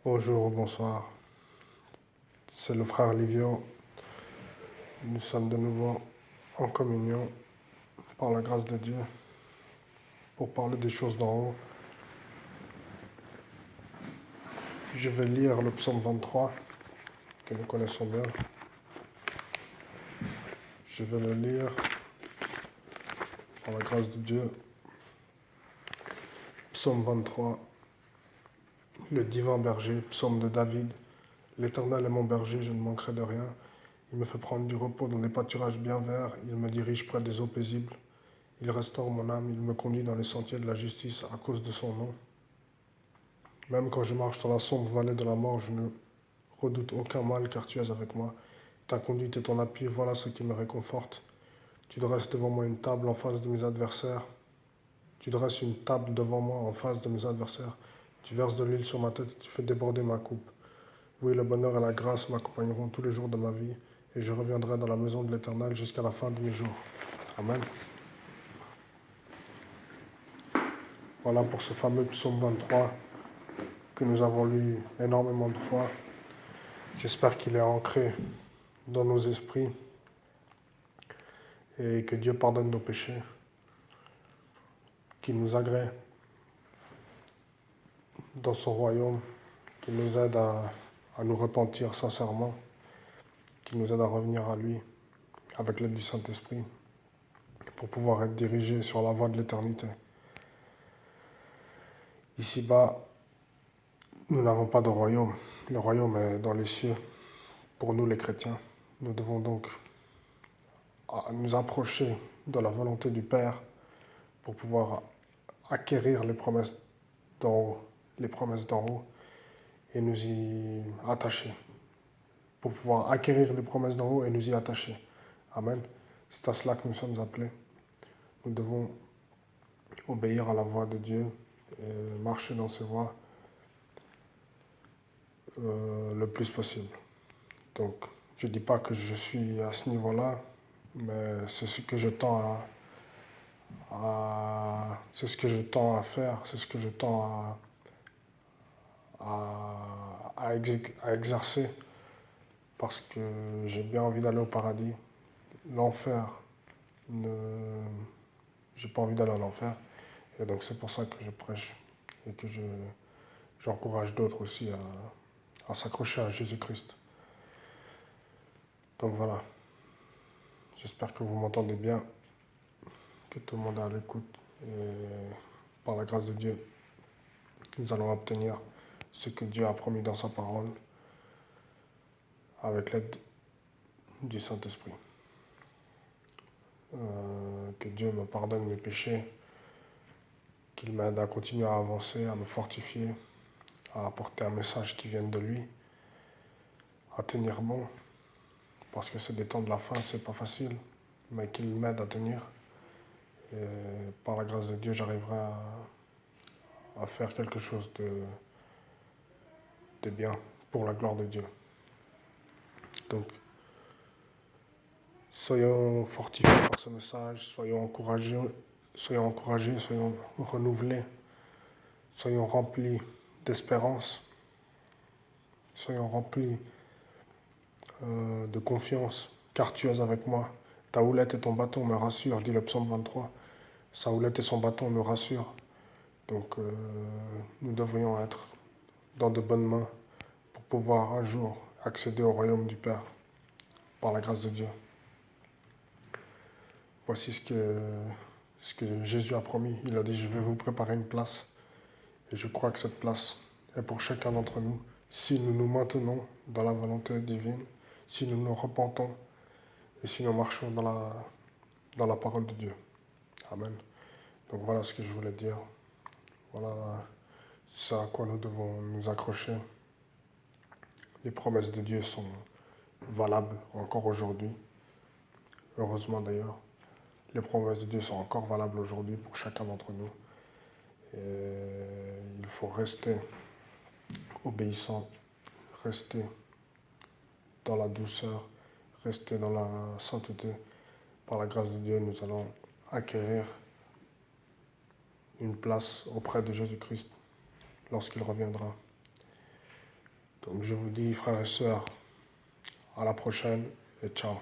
Bonjour, bonsoir. C'est le frère Livio. Nous sommes de nouveau en communion par la grâce de Dieu pour parler des choses d'en haut. Je vais lire le psaume 23 que nous connaissons bien. Je vais le lire par la grâce de Dieu. Psaume 23, le divin berger, psaume de David. L'Éternel est mon berger, je ne manquerai de rien. Il me fait prendre du repos dans des pâturages bien verts. Il me dirige près des eaux paisibles. Il restaure mon âme. Il me conduit dans les sentiers de la justice à cause de son nom. Même quand je marche dans la sombre vallée de la mort, je ne redoute aucun mal car tu es avec moi. Ta conduite et ton appui, voilà ce qui me réconforte. Tu dresses devant moi une table en face de mes adversaires. Tu dresses une table devant moi en face de mes adversaires. Tu verses de l'huile sur ma tête et tu fais déborder ma coupe. Oui, le bonheur et la grâce m'accompagneront tous les jours de ma vie et je reviendrai dans la maison de l'Éternel jusqu'à la fin de mes jours. Amen. Voilà pour ce fameux psaume 23 que nous avons lu énormément de fois. J'espère qu'il est ancré dans nos esprits et que Dieu pardonne nos péchés, qu'il nous agrée dans son royaume, qu'il nous aide à nous repentir sincèrement, qu'il nous aide à revenir à lui avec l'aide du Saint-Esprit pour pouvoir être dirigés sur la voie de l'éternité. Ici-bas, nous n'avons pas de royaume. Le royaume est dans les cieux. Pour nous, les chrétiens, nous devons donc nous approcher de la volonté du Père pour pouvoir acquérir les promesses d'en haut, et nous y attacher. Pour pouvoir acquérir les promesses d'en haut et nous y attacher. Amen. C'est à cela que nous sommes appelés. Nous devons obéir à la voix de Dieu et marcher dans ses voies le plus possible. Donc, je ne dis pas que je suis à ce niveau-là, mais c'est ce que je tends c'est ce que je tends à faire, c'est ce que je tends à exercer, parce que j'ai bien envie d'aller au paradis. L'enfer, j'ai pas envie d'aller en enfer, et donc c'est pour ça que je prêche et que j'encourage d'autres aussi à s'accrocher à Jésus-Christ. Donc voilà, j'espère que vous m'entendez bien, que tout le monde est à l'écoute, et par la grâce de Dieu, nous allons obtenir ce que Dieu a promis dans sa parole avec l'aide du Saint-Esprit. Que Dieu me pardonne mes péchés, qu'il m'aide à continuer à avancer, à me fortifier, à apporter un message qui vienne de lui, à tenir bon, parce que c'est des temps de la fin, c'est pas facile, mais qu'il m'aide à tenir. Et par la grâce de Dieu, j'arriverai à faire quelque chose de bien pour la gloire de Dieu. Donc, soyons fortifiés par ce message, soyons encouragés, soyons renouvelés, soyons remplis d'espérance, soyons remplis de confiance, car tu es avec moi. Ta houlette et ton bâton me rassurent, dit le psaume 23. Sa houlette et son bâton me rassurent. Donc nous devrions être dans de bonnes mains pour pouvoir un jour accéder au royaume du Père par la grâce de Dieu. Voici ce que Jésus a promis. Il a dit, je vais vous préparer une place. Et je crois que cette place est pour chacun d'entre nous, si nous nous maintenons dans la volonté divine, si nous nous repentons et si nous marchons dans la parole de Dieu. Amen. Donc voilà ce que je voulais dire. Voilà ce à quoi nous devons nous accrocher. Les promesses de Dieu sont valables encore aujourd'hui. Heureusement d'ailleurs. Les promesses de Dieu sont encore valables aujourd'hui pour chacun d'entre nous. Et il faut rester obéissant, rester dans la douceur, rester dans la sainteté. Par la grâce de Dieu, nous allons acquérir une place auprès de Jésus-Christ lorsqu'il reviendra. Donc je vous dis, frères et sœurs, à la prochaine et ciao.